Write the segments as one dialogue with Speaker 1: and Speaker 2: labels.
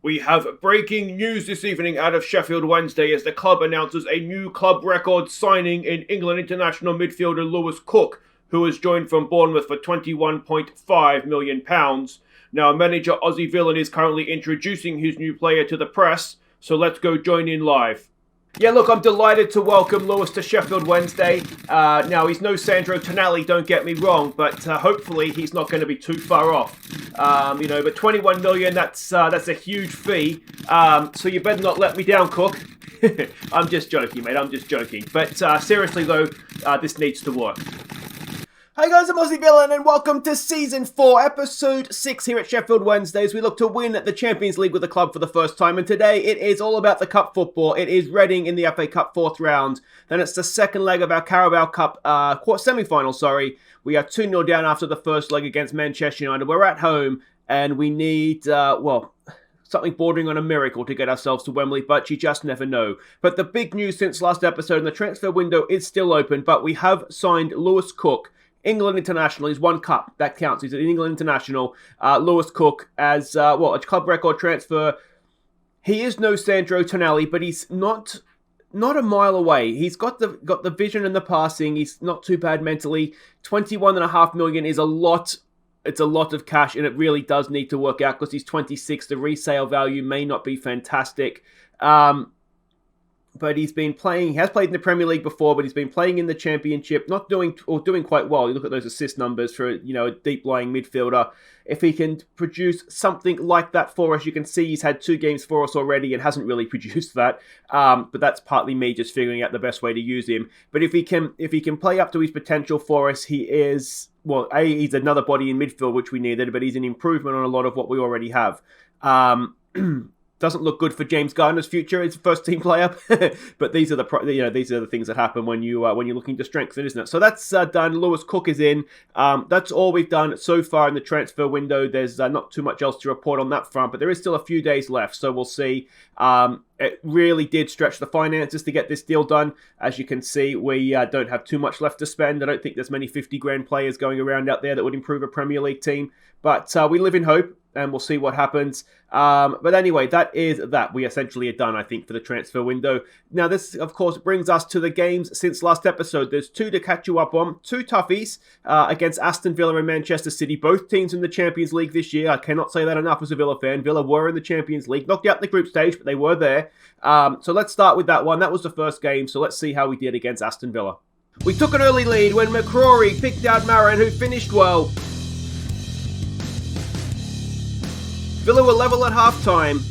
Speaker 1: We have breaking news this evening out of Sheffield Wednesday as the club announces a new club record signing in England international midfielder Lewis Cook, who has joined from Bournemouth for £21.5 million. Now, manager Aussie Villain is currently introducing his new player to the press, so let's go join in live. Yeah, look, I'm delighted to welcome Lewis to Sheffield Wednesday. Now, he's no Sandro Tonali, don't get me wrong, but hopefully he's not going to be too far off. But 21 million, that's a huge fee. So you better not let me down, Cook. I'm just joking, mate, I'm just joking. But seriously, though, this needs to work. Hey guys, I'm Aussie Villain and welcome to Season 4, Episode 6 here at Sheffield Wednesday as we look to win the Champions League with the club for the first time. And today it is all about the Cup football. It is Reading in the FA Cup 4th round. Then it's the second leg of our Carabao Cup semi-final, We are 2-0 down after the first leg against Manchester United. We're at home and we need, something bordering on a miracle to get ourselves to Wembley, but you just never know. But the big news since last episode, and the transfer window is still open, but we have signed Lewis Cook, England international. He's won cup. That counts. He's an England international. Lewis Cook as, a club record transfer. He is no Sandro Tonali, but he's not a mile away. He's got the vision and the passing. He's not too bad mentally. 21.5 million is a lot. It's a lot of cash, and it really does need to work out because he's 26. The resale value may not be fantastic. But he's been playing, he has played in the Premier League before, but he's been playing in the Championship, doing quite well. You look at those assist numbers for, a deep-lying midfielder. If he can produce something like that for us, you can see he's had 2 games for us already and hasn't really produced that. But that's partly me just figuring out the best way to use him. But if he can play up to his potential for us, he is, he's another body in midfield, which we needed, but he's an improvement on a lot of what we already have. Doesn't look good for James Garner's future as a first-team player, but these are the things that happen when you're looking to strengthen, isn't it? So that's done. Lewis Cook is in. That's all we've done so far in the transfer window. There's not too much else to report on that front, but there is still a few days left, so we'll see. It really did stretch the finances to get this deal done. As you can see, we don't have too much left to spend. I don't think there's many 50 grand players going around out there that would improve a Premier League team, but we live in hope. And we'll see what happens. But anyway, that is that. We essentially are done, I think, for the transfer window. Now, this, of course, brings us to the games since last episode. There's 2 to catch you up on. 2 toughies against Aston Villa and Manchester City. Both teams in the Champions League this year. I cannot say that enough as a Villa fan. Villa were in the Champions League. Knocked out in the group stage, but they were there. So let's start with that one. That was the first game. So let's see how we did against Aston Villa. We took an early lead when McCrory picked out Marin, who finished well. Villa were level at half-time,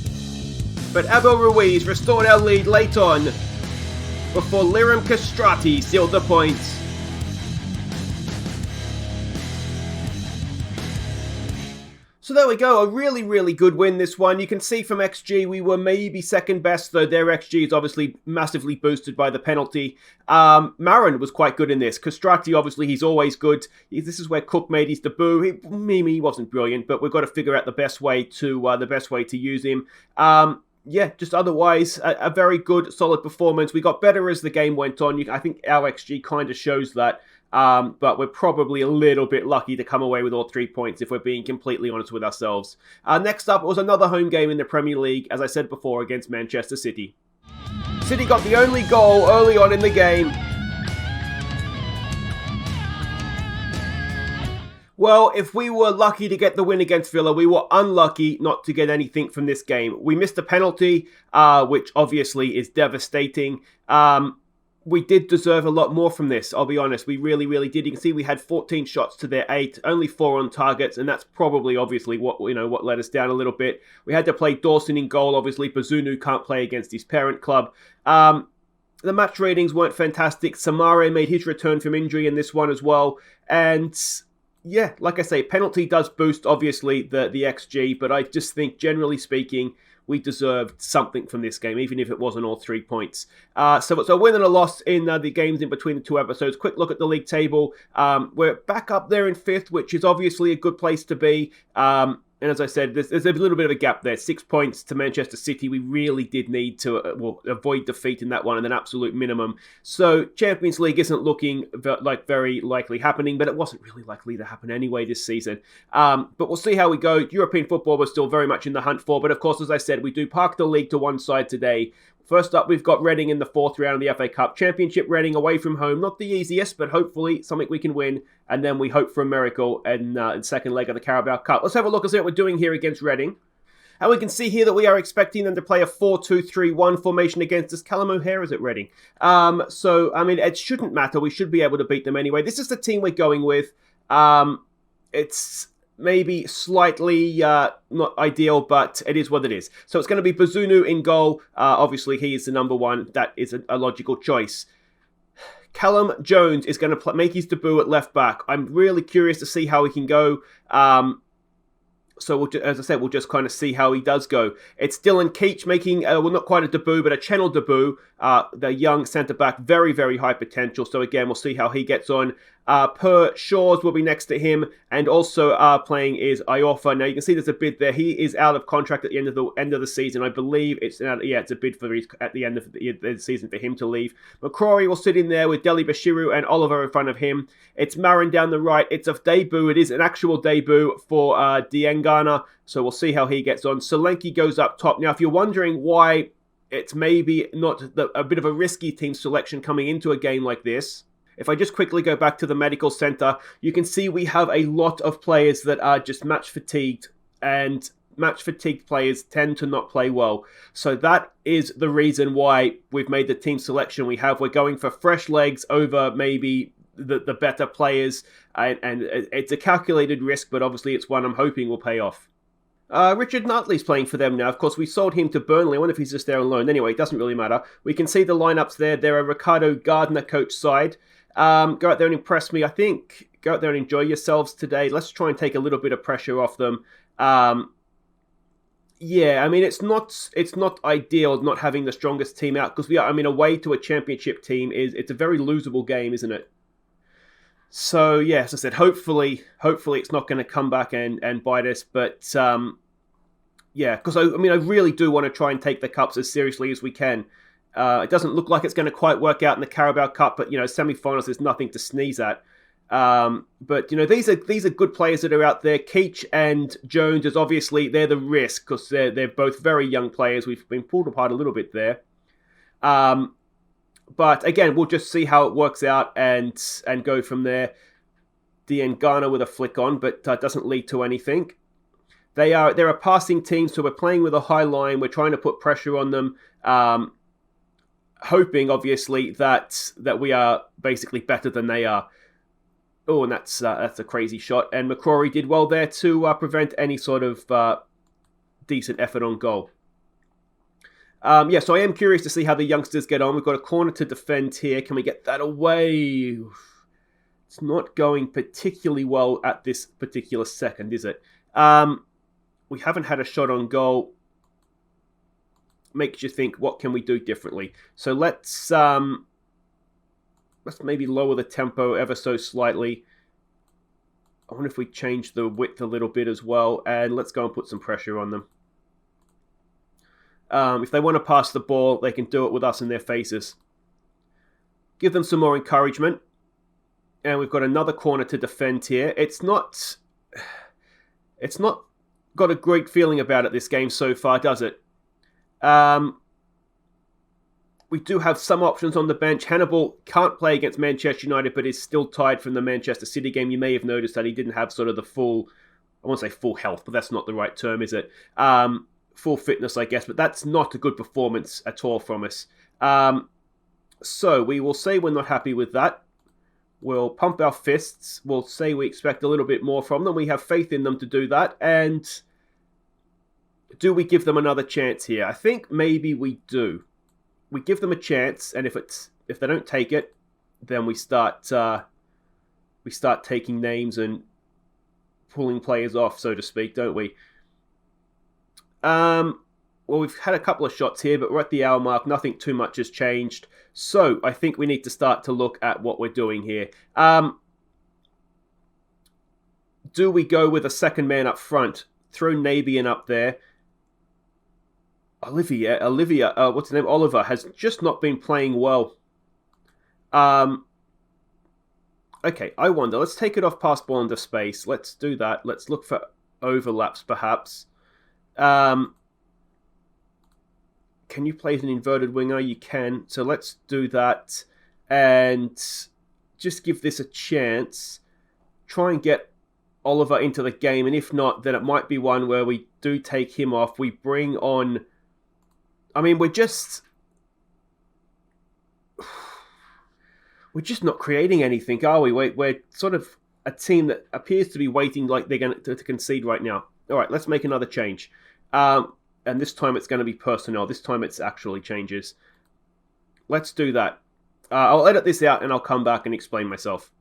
Speaker 1: but Abel Ruiz restored our lead late on before Liram Castrati sealed the points. So there we go, a really, really good win this one. You can see from XG we were maybe second best, though their XG is obviously massively boosted by the penalty. Marin was quite good in this. Castrati, obviously, he's always good. This is where Cook made his debut. He wasn't brilliant, but we've got to figure out the best way to use him. Just otherwise, a very good, solid performance. We got better as the game went on. I think our XG kind of shows that. But we're probably a little bit lucky to come away with all 3 points if we're being completely honest with ourselves. Next up was another home game in the Premier League, as I said before, against Manchester City. City got the only goal early on in the game. Well, if we were lucky to get the win against Villa, we were unlucky not to get anything from this game. We missed a penalty, which obviously is devastating. We did deserve a lot more from this, I'll be honest. We really, really did. You can see we had 14 shots to their 8, only 4 on targets, and that's probably, obviously, what let us down a little bit. We had to play Dawson in goal, obviously. Bazunu can't play against his parent club. The match ratings weren't fantastic. Samare made his return from injury in this one as well. And yeah, like I say, penalty does boost, obviously, the XG, but I just think, generally speaking, we deserved something from this game, even if it wasn't all 3 points. So it's a win and a loss in the games in between the 2 episodes. Quick look at the league table. We're back up there in 5th, which is obviously a good place to be. And And as I said, there's a little bit of a gap there. 6 points to Manchester City. We really did need to avoid defeat in that one at an absolute minimum. So Champions League isn't looking like very likely happening, but it wasn't really likely to happen anyway this season. But we'll see how we go. European football we're still very much in the hunt for. But of course, as I said, we do park the league to one side today. First up, we've got Reading in the 4th round of the FA Cup. Championship Reading away from home. Not the easiest, but hopefully something we can win. And then we hope for a miracle in the second leg of the Carabao Cup. Let's have a look and see what we're doing here against Reading. And we can see here that we are expecting them to play a 4-2-3-1 formation against us. Callum O'Hare is at Reading. So, I mean, it shouldn't matter. We should be able to beat them anyway. This is the team we're going with. It's maybe slightly not ideal, but it is what it is. So it's going to be Bazunu in goal. Obviously, he is the number one. That is a logical choice. Callum Jones is going to make his debut at left back. I'm really curious to see how he can go. So, as I said, we'll just kind of see how he does go. It's Dylan Keach making, well, not quite a debut, but a channel debut. The young centre-back, very, very high potential. So, again, we'll see how he gets on. Per Shaw's will be next to him. And also playing is Iorfa. Now, you can see there's a bid there. He is out of contract at the end of the season. I believe it's a bid for at the end of the season for him to leave. McCrory will sit in there with Deli Bashiru and Oliver in front of him. It's Marin down the right. It's a debut. It is an actual debut for Diengana. So we'll see how he gets on. Solanke goes up top. Now, if you're wondering why it's maybe not a bit of a risky team selection coming into a game like this, if I just quickly go back to the medical centre, you can see we have a lot of players that are just match fatigued, and match fatigued players tend to not play well. So that is the reason why we've made the team selection we have. We're going for fresh legs over maybe the better players, and it's a calculated risk, but obviously it's one I'm hoping will pay off. Richard Nutley's playing for them now. Of course, we sold him to Burnley. I wonder if he's just there on loan. Anyway, it doesn't really matter. We can see the lineups there. They're a Ricardo Gardner coach side. Go out there and impress me. I think go out there and enjoy yourselves today. Let's try and take a little bit of pressure off them. Yeah, I mean, it's not ideal not having the strongest team out, because away to a championship team it's a very losable game, isn't it? So, yeah, as I said, hopefully it's not going to come back and bite us. But, yeah, because, I really do want to try and take the Cups as seriously as we can. It doesn't look like it's going to quite work out in the Carabao Cup, but, semi-finals is nothing to sneeze at. But, these are good players that are out there. Keach and Jones is obviously, they're the risk, because they're both very young players. We've been pulled apart a little bit there. But again, we'll just see how it works out and go from there. Diengana with a flick on, but doesn't lead to anything. They're a passing team, so we're playing with a high line. We're trying to put pressure on them, hoping obviously that we are basically better than they are. Oh, and that's a crazy shot. And McCrory did well there to prevent any sort of decent effort on goal. So I am curious to see how the youngsters get on. We've got a corner to defend here. Can we get that away? It's not going particularly well at this particular second, is it? We haven't had a shot on goal. Makes you think, what can we do differently? So let's maybe lower the tempo ever so slightly. I wonder if we change the width a little bit as well. And let's go and put some pressure on them. If they want to pass the ball, they can do it with us in their faces. Give them some more encouragement. And we've got another corner to defend here. It's not got a great feeling about it, this game so far, does it? We do have some options on the bench. Hannibal can't play against Manchester United, but is still tied from the Manchester City game. You may have noticed that he didn't have sort of the full, I won't say full health, but that's not the right term, is it? Full fitness, I guess, but that's not a good performance at all from us. So we will say we're not happy with that. We'll pump our fists. We'll say we expect a little bit more from them. We have faith in them to do that. And do we give them another chance here? I think maybe we do. We give them a chance, and if they don't take it, then we start taking names and pulling players off, so to speak, don't we? Well, we've had a couple of shots here, but we're at the hour mark. Nothing too much has changed. So I think we need to start to look at what we're doing here. Do we go with a second man up front throw Nabian up there. Olivia, what's her name? Oliver has just not been playing well. Okay, I wonder. Let's take it off past ball into space. Let's do that. Let's look for overlaps, perhaps. Can you play as an inverted winger? You can. So let's do that. And just give this a chance. Try and get Oliver into the game. And if not, then it might be one where we do take him off. We bring on... I mean, we're just not creating anything, are we? We're sort of a team that appears to be waiting like they're going to concede right now. All right, let's make another change. And this time it's going to be personnel. This time it's actually changes. Let's do that. I'll edit this out and I'll come back and explain myself.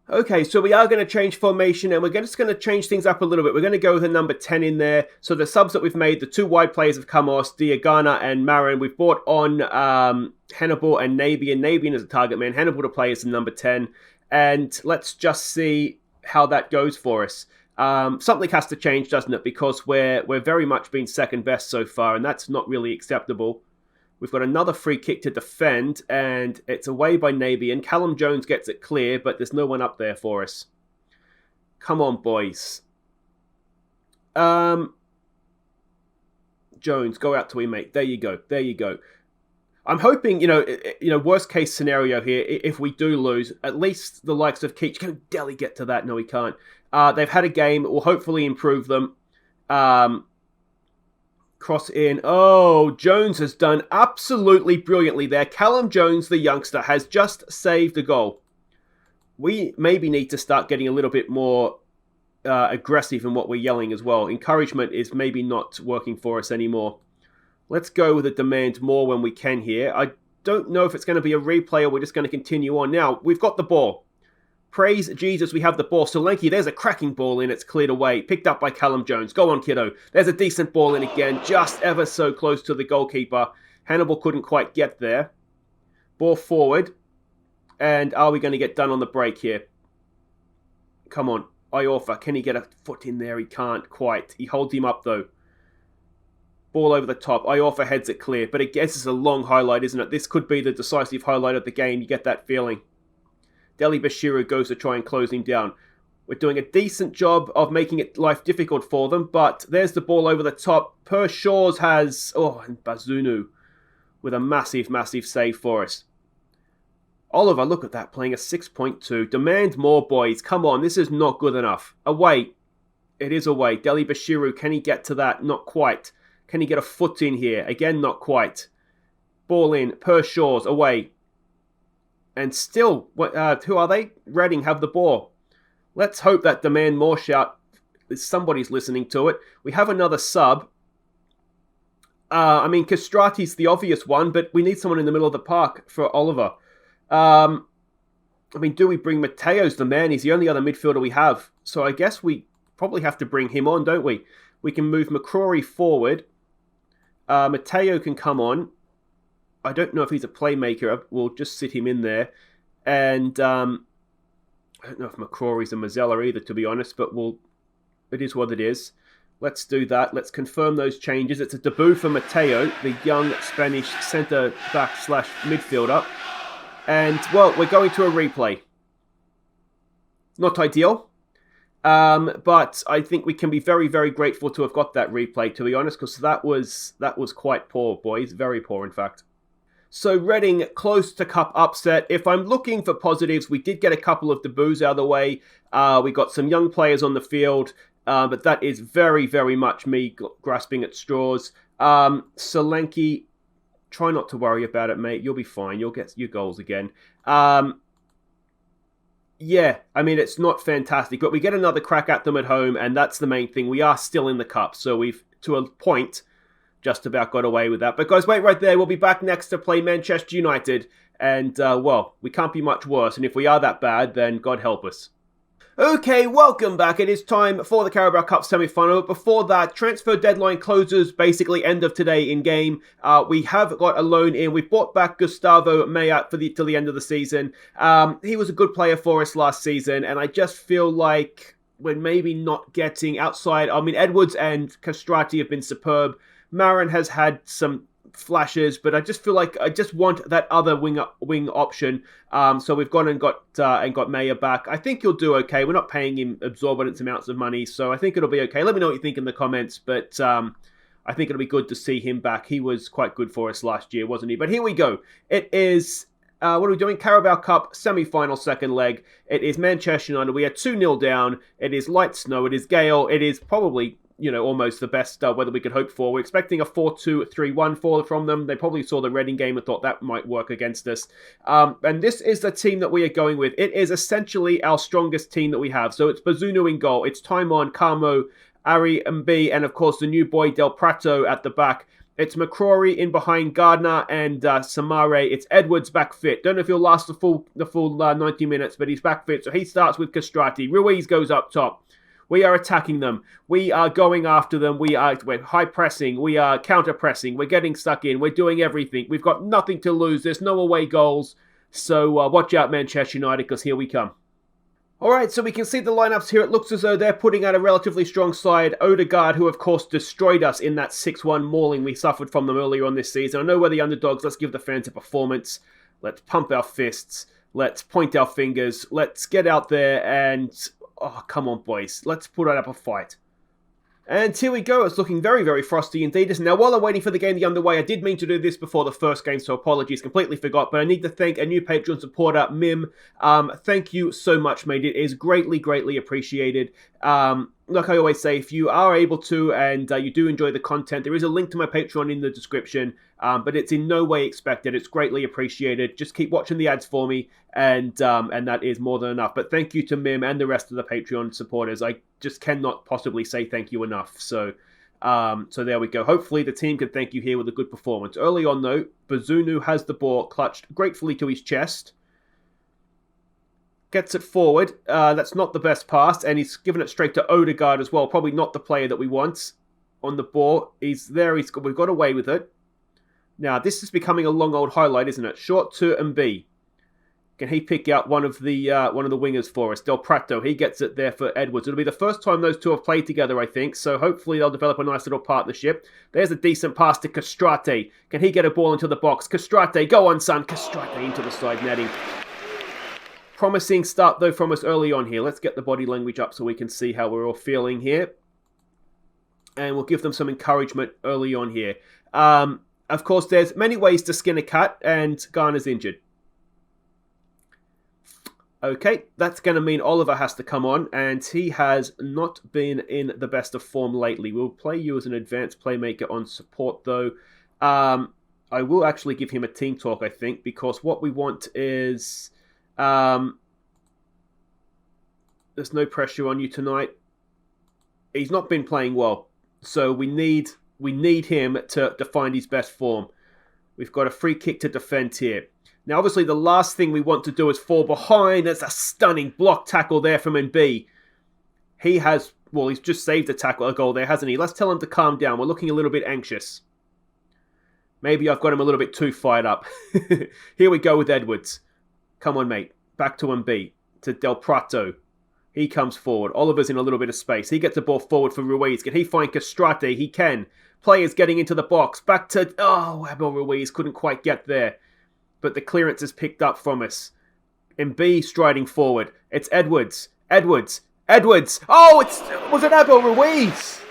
Speaker 1: Okay, so we are going to change formation and we're just going to change things up a little bit. We're going to go with a number 10 in there. So the subs that we've made, the two wide players have come off, Diagana and Marin. We've brought on Hannibal and Nabian. Nabian is a target man, Hannibal to play as the number 10. And let's just see how that goes for us. Something has to change, doesn't it? Because we're very much been second best so far and that's not really acceptable. We've got another free kick to defend, and it's away by Nabian. Callum Jones gets it clear, but there's no one up there for us. Come on, boys. Jones, go out to him, mate. There you go. There you go. I'm hoping, worst case scenario here, if we do lose, at least the likes of Keach. Can Deli get to that? No, he can't. They've had a game. We'll hopefully improve them. Cross in. Oh, Jones has done absolutely brilliantly there. Callum Jones, the youngster, has just saved a goal. We maybe need to start getting a little bit more aggressive in what we're yelling as well. Encouragement is maybe not working for us anymore. Let's go with a demand more when we can here. I don't know if it's going to be a replay or we're just going to continue on. Now, we've got the ball. Praise Jesus, we have the ball. Solanke, there's a cracking ball in. It's cleared away. Picked up by Callum Jones. Go on, kiddo. There's a decent ball in again. Just ever so close to the goalkeeper. Hannibal couldn't quite get there. Ball forward. And are we going to get done on the break here? Come on. Iorfa, can he get a foot in there? He can't quite. He holds him up, though. Ball over the top. Iorfa heads it clear. But again, this is a long highlight, isn't it? This could be the decisive highlight of the game. You get that feeling. Deli Bashiru goes to try and close him down. We're doing a decent job of making it life difficult for them, but there's the ball over the top. Pershaws has... and Bazunu with a massive, massive save for us. Oliver, look at that, playing a 6.2. Demand more, boys. Come on, this is not good enough. Away. It is away. Deli Bashiru, can he get to that? Not quite. Can he get a foot in here? Again, not quite. Ball in. Pershaws, away. And still, who are they? Reading have the ball. Let's hope that demand more shout. Somebody's listening to it. We have another sub. Castrati's the obvious one, but we need someone in the middle of the park for Oliver. Do we bring Mateo's the man? He's the only other midfielder we have. So I guess we probably have to bring him on, don't we? We can move McCrory forward. Mateo can come on. I don't know if he's a playmaker. We'll just sit him in there. And I don't know if McCrory's a Mazzella either, to be honest, but it is what it is. Let's do that. Let's confirm those changes. It's a debut for Mateo, the young Spanish centre-back / midfielder. And, well, we're going to a replay. Not ideal. But I think we can be very, very grateful to have got that replay, to be honest, because that was quite poor, boys. Very poor, in fact. So Reading, close to cup upset. If I'm looking for positives, we did get a couple of debuts out of the way. We got some young players on the field, but that is very, very much me grasping at straws. Solanke, try not to worry about it, mate. You'll be fine. You'll get your goals again. It's not fantastic, but we get another crack at them at home, and that's the main thing. We are still in the cup, so we've, to a point, just about got away with that. But guys, wait right there. We'll be back next to play Manchester United. And, we can't be much worse. And if we are that bad, then God help us. Okay, welcome back. It is time for the Carabao Cup semi-final. But before that, transfer deadline closes basically end of today in game. We have got a loan in. We've brought back Gustavo Mayat till the end of the season. He was a good player for us last season. And I just feel like we're maybe not getting outside. I mean, Edwards and Castrati have been superb. Marin has had some flashes, but I just feel like I just want that other wing option. So we've gone and got Mayer back. I think he'll do okay. We're not paying him exorbitant amounts of money, so I think it'll be okay. Let me know what you think in the comments, but I think it'll be good to see him back. He was quite good for us last year, wasn't he? But here we go. It is, what are we doing? Carabao Cup, semi-final second leg. It is Manchester United. We are 2-0 down. It is light snow. It is gale. It is probably, almost the best weather we could hope for. We're expecting a 4-2-3-1 from them. They probably saw the Reading game and thought that might work against us. And this is the team that we are going with. It is essentially our strongest team that we have. So it's Bazunu in goal. It's Taimon, Carmo, Ari Mb, and of course the new boy Del Prato at the back. It's McCrory in behind Gardner and Samare. It's Edwards back fit. Don't know if he'll last the full 90 minutes, but he's back fit. So he starts with Castrati. Ruiz goes up top. We are attacking them. We are going after them. We're high pressing. We are counter pressing. We're getting stuck in. We're doing everything. We've got nothing to lose. There's no away goals. So watch out, Manchester United, because here we come. Alright, so we can see the lineups here. It looks as though they're putting out a relatively strong side. Odegaard, who of course destroyed us in that 6-1 mauling we suffered from them earlier on this season. I know we're the underdogs. Let's give the fans a performance. Let's pump our fists. Let's point our fingers. Let's get out there and... oh, come on, boys. Let's put up a fight. And here we go. It's looking very, very frosty indeed. Now, while I'm waiting for the game to be underway, I did mean to do this before the first game, so apologies. Completely forgot. But I need to thank a new Patreon supporter, Mim. Thank you so much, mate. It is greatly, greatly appreciated. Like I always say, if you are able to and you do enjoy the content, there is a link to my Patreon in the description, but it's in no way expected. It's greatly appreciated. Just keep watching the ads for me, and that is more than enough. But thank you to Mim and the rest of the Patreon supporters. I just cannot possibly say thank you enough. So there we go. Hopefully the team can thank you here with a good performance. Early on, though, Bazunu has the ball clutched gratefully to his chest. Gets it forward. That's not the best pass, and he's given it straight to Odegaard as well. Probably not the player that we want on the ball. He's there. We've got away with it. Now, this is becoming a long old highlight, isn't it? Short to Mb. Can he pick out one of the wingers for us? Del Prato. He gets it there for Edwards. It'll be the first time those two have played together, I think. So hopefully they'll develop a nice little partnership. There's a decent pass to Castrati. Can he get a ball into the box? Castrati, go on, son. Castrati into the side netting. Promising start, though, from us early on here. Let's get the body language up so we can see how we're all feeling here. And we'll give them some encouragement early on here. Of course, there's many ways to skin a cat, and Garner's injured. Okay, that's going to mean Oliver has to come on, and he has not been in the best of form lately. We'll play you as an advanced playmaker on support, though. I will actually give him a team talk, I think, because what we want is... there's no pressure on you tonight. He's not been playing well, so we need him to find his best form. We've got a free kick to defend here. Now, obviously, the last thing we want to do is fall behind. There's a stunning block tackle there from NB. He's just saved a goal there, hasn't he? Let's tell him to calm down. We're looking a little bit anxious. Maybe I've got him a little bit too fired up. Here we go with Edwards. Come on, mate. Back to MB. To Del Prato. He comes forward. Oliver's in a little bit of space. He gets the ball forward for Ruiz. Can he find Castrati? He can. Players getting into the box. Back to... oh, Abel Ruiz couldn't quite get there. But the clearance is picked up from us. MB striding forward. It's Edwards. Edwards. Oh, was it Abel Ruiz?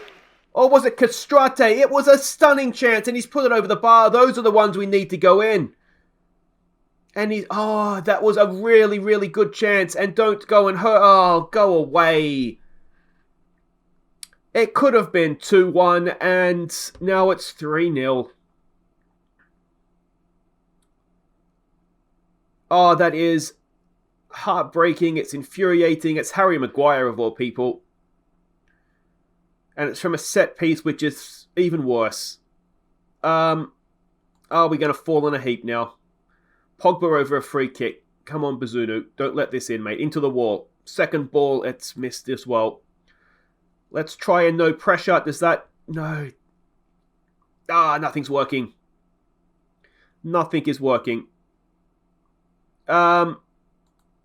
Speaker 1: Or was it Castrati? It was a stunning chance, and he's put it over the bar. Those are the ones we need to go in. And that was a really, really good chance. And don't go and hurt. Oh, go away. It could have been 2-1, and now it's 3-0. Oh, that is heartbreaking. It's infuriating. It's Harry Maguire, of all people. And it's from a set piece, which is even worse. Are we going to fall in a heap now? Pogba over a free kick. Come on, Bazunu. Don't let this in, mate. Into the wall. Second ball. It's missed as well. Let's try and no pressure. Does that... no. Nothing's working. Nothing is working.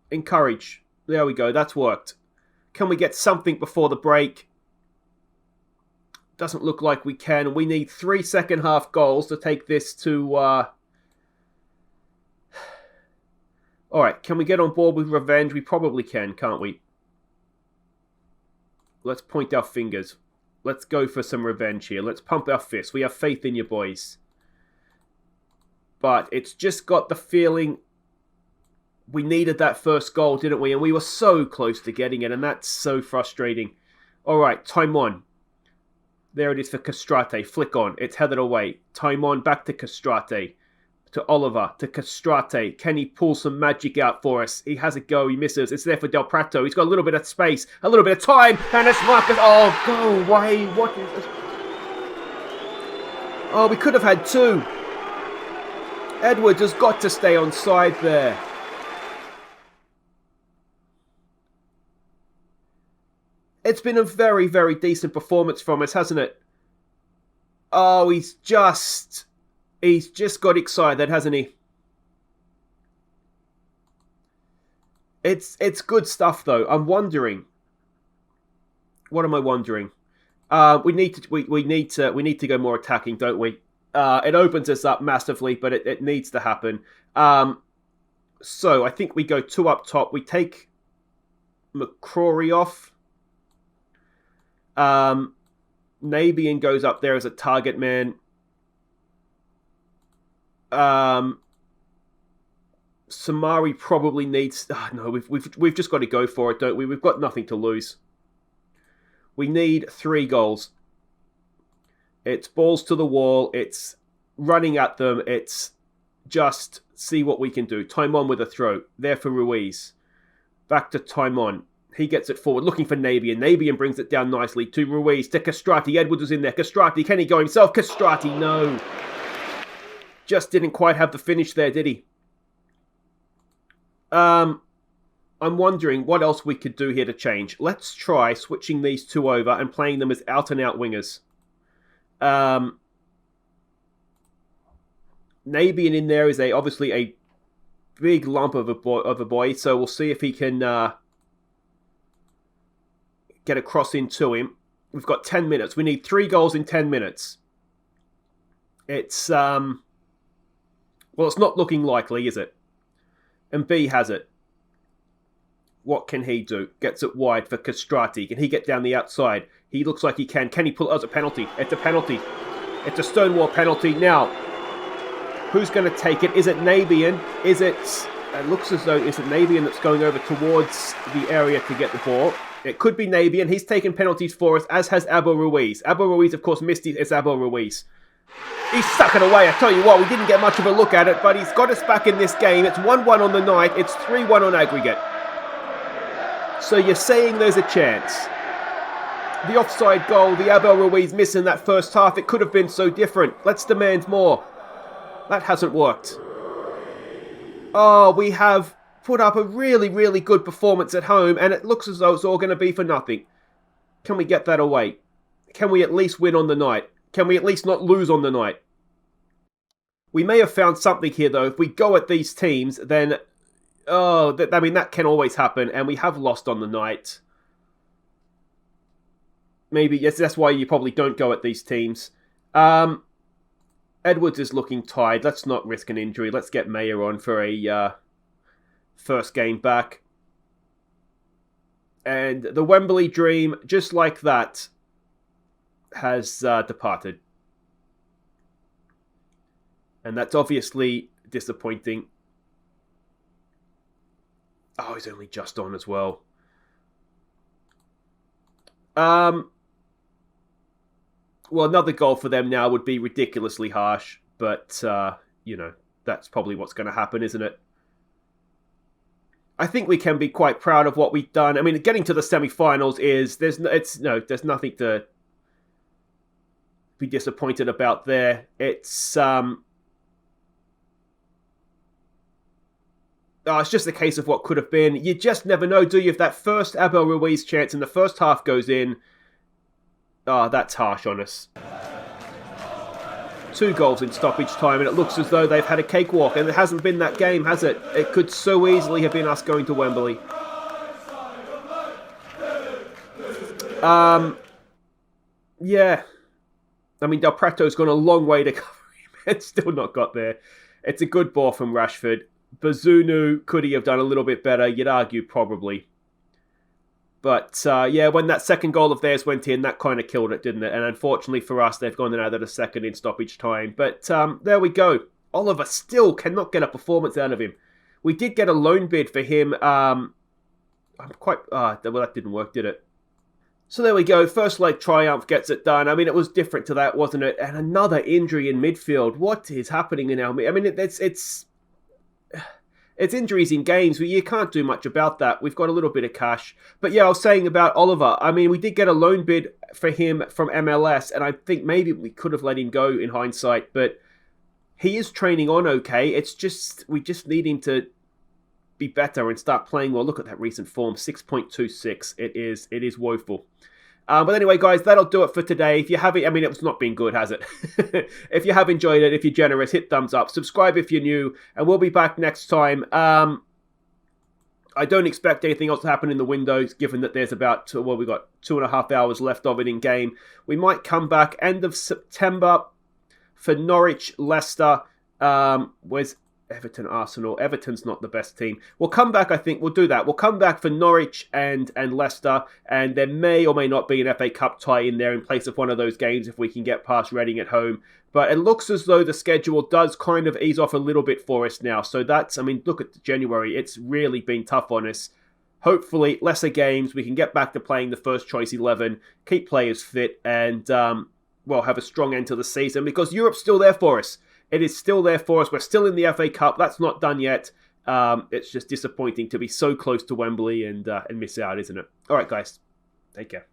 Speaker 1: Encourage. There we go. That's worked. Can we get something before the break? Doesn't look like we can. We need 3 second half goals to take this to... Alright, can we get on board with revenge? We probably can, can't we? Let's point our fingers. Let's go for some revenge here. Let's pump our fists. We have faith in you, boys. But it's just got the feeling we needed that first goal, didn't we? And we were so close to getting it, and that's so frustrating. Alright, time on. There it is for Castrate. Flick on. It's headed away. Time on, back to Castrate. To Oliver, to Castrate. Can he pull some magic out for us? He has a go, he misses. It's there for Del Prato. He's got a little bit of space, a little bit of time, and it's Marcus. Oh, go away. What is this? Oh, we could have had 2. Edwards has got to stay on side there. It's been a very, very decent performance from us, hasn't it? Oh, he's just got excited, hasn't he? It's good stuff, though. I'm wondering. What am I wondering? We need to go more attacking, don't we? It opens us up massively, but it needs to happen. So I think we go 2 up top. We take McCrory off. Nabian goes up there as a target man. Samari probably needs... no, we've just got to go for it, don't we? We've got nothing to lose. We need 3 goals. It's balls to the wall. It's running at them. It's just see what we can do. Time on with a throw. There for Ruiz. Back to time on. He gets it forward, looking for Nabian. Nabian brings it down nicely to Ruiz, to Castrati. Edwards was in there. Castrati, can he go himself? Castrati, no. Just didn't quite have the finish there, did he? I'm wondering what else we could do here to change. Let's try switching these 2 over and playing them as out-and-out wingers. Nabian in there is obviously a big lump of a boy, so we'll see if he can get a cross into him. We've got 10 minutes. We need 3 goals in 10 minutes. It's, well, it's not looking likely, is it? And B has it. What can he do? Gets it wide for Castrati. Can he get down the outside? He looks like he can. Can he pull it as a penalty? It's a penalty. It's a Stonewall penalty. Now, who's going to take it? Is it Nabian? Is it... It looks as though it's Nabian that's going over towards the area to get the ball. It could be Nabian. He's taken penalties for us, as has Abo Ruiz. Abo Ruiz, of course, missed it. It's Abo Ruiz. He's stuck it away. I tell you what, we didn't get much of a look at it, but he's got us back in this game. It's 1-1 on the night. It's 3-1 on aggregate. So you're saying there's a chance. The offside goal, the Abel Ruiz miss in that first half, it could have been so different. Let's demand more. That hasn't worked. Oh, we have put up a really, really good performance at home, and it looks as though it's all going to be for nothing. Can we get that away? Can we at least win on the night? Can we at least not lose on the night? We may have found something here, though. If we go at these teams, then... Oh, I mean, that can always happen, and we have lost on the night. Maybe, yes, that's why you probably don't go at these teams. Edwards is looking tired. Let's not risk an injury. Let's get Mayer on for a first game back. And the Wembley dream, just like that, has departed. And that's obviously disappointing. Oh, he's only just on as well. Well, another goal for them now would be ridiculously harsh, but, you know, that's probably what's going to happen, isn't it? I think we can be quite proud of what we've done. I mean, getting to the semi-finals is, there's nothing to be disappointed about there. It's it's just a case of what could have been. You just never know, do you? If that first Abel Ruiz chance in the first half goes in, that's harsh on us. 2 goals in stoppage time, and it looks as though they've had a cakewalk, and it hasn't been that game, has it? It could so easily have been us going to Wembley. Yeah. I mean, Del Preto's gone a long way to cover him and still not got there. It's a good ball from Rashford. Bazunu, could he have done a little bit better? You'd argue probably. But when that second goal of theirs went in, that kind of killed it, didn't it? And unfortunately for us, they've gone out of the second in stoppage time. But there we go. Oliver still cannot get a performance out of him. We did get a loan bid for him. Well, that didn't work, did it? So there we go. First leg triumph gets it done. I mean, it was different to that, wasn't it? And another injury in midfield. What is happening in our... I mean, it's injuries in games. You can't do much about that. We've got a little bit of cash. But yeah, I was saying about Oliver. I mean, we did get a loan bid for him from MLS, and I think maybe we could have let him go in hindsight, but he is training on okay. It's just, we just need him to be better and start playing well. Look at that recent form, 6.26. It is woeful. But anyway, guys, that'll do it for today. If you haven't, I mean, it's not been good, has it? If you have enjoyed it, if you're generous, hit thumbs up. Subscribe if you're new, and we'll be back next time. I don't expect anything else to happen in the windows, given that there's about, we've got 2.5 hours left of it in game. We might come back end of September for Norwich, Leicester. Where's Everton, Arsenal? Everton's not the best team. We'll come back, I think. We'll do that. We'll come back for Norwich and Leicester, and there may or may not be an FA Cup tie in there in place of one of those games if we can get past Reading at home. But it looks as though the schedule does kind of ease off a little bit for us now. So that's, I mean, look at January. It's really been tough on us. Hopefully, lesser games. We can get back to playing the first choice 11, keep players fit, and, have a strong end to the season because Europe's still there for us. It is still there for us. We're still in the FA Cup. That's not done yet. It's just disappointing to be so close to Wembley and miss out, isn't it? All right, guys. Take care.